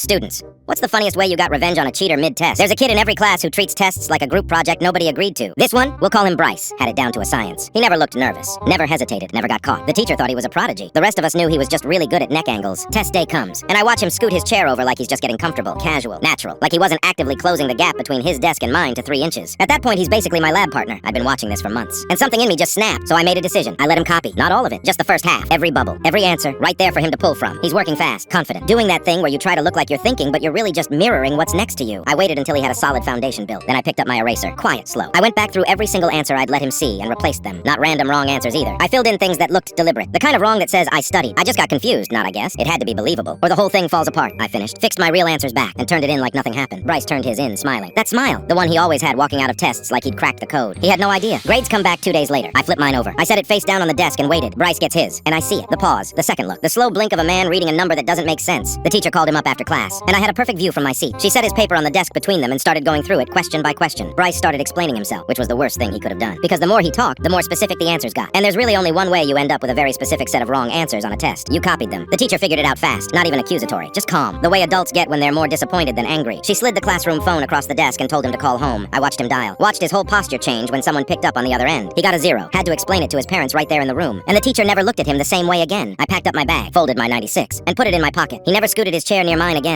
Students, what's the funniest way you got revenge on a cheater mid-test? There's a kid in every class who treats tests like a group project nobody agreed to. This one, we'll call him Bryce. Had it down to a science. He never looked nervous, never hesitated, never got caught. The teacher thought he was a prodigy. The rest of us knew he was just really good at neck angles. Test day comes, and I watch him scoot his chair over like he's just getting comfortable, casual, natural, like he wasn't actively closing the gap between his desk and mine to 3 inches. At that point, he's basically my lab partner. I'd been watching this for months. And something in me just snapped, so I made a decision. I let him copy. Not all of it, just the first half. Every bubble, every answer, right there for him to pull from. He's working fast, confident, doing that thing where you try to look like you're thinking, but you're really just mirroring what's next to you. I waited until he had a solid foundation built. Then I picked up my eraser. Quiet, slow. I went back through every single answer I'd let him see and replaced them. Not random wrong answers either. I filled in things that looked deliberate. The kind of wrong that says I studied. I just got confused, not I guess. It had to be believable. Or the whole thing falls apart. I finished. Fixed my real answers back and turned it in like nothing happened. Bryce turned his in, smiling. That smile. The one he always had walking out of tests like he'd cracked the code. He had no idea. Grades come back 2 days later. I flip mine over. I set it face down on the desk and waited. Bryce gets his. And I see it. The pause. The second look. The slow blink of a man reading a number that doesn't make sense. The teacher called him up after class. And I had a perfect view from my seat. She set his paper on the desk between them and started going through it question by question. Bryce started explaining himself, which was the worst thing he could have done. Because the more he talked, the more specific the answers got. And there's really only one way you end up with a very specific set of wrong answers on a test. You copied them. The teacher figured it out fast, not even accusatory, just calm. The way adults get when they're more disappointed than angry. She slid the classroom phone across the desk and told him to call home. I watched him dial. Watched his whole posture change when someone picked up on the other end. He got a 0. Had to explain it to his parents right there in the room. And the teacher never looked at him the same way again. I packed up my bag, folded my 96, and put it in my pocket. He never scooted his chair near mine again.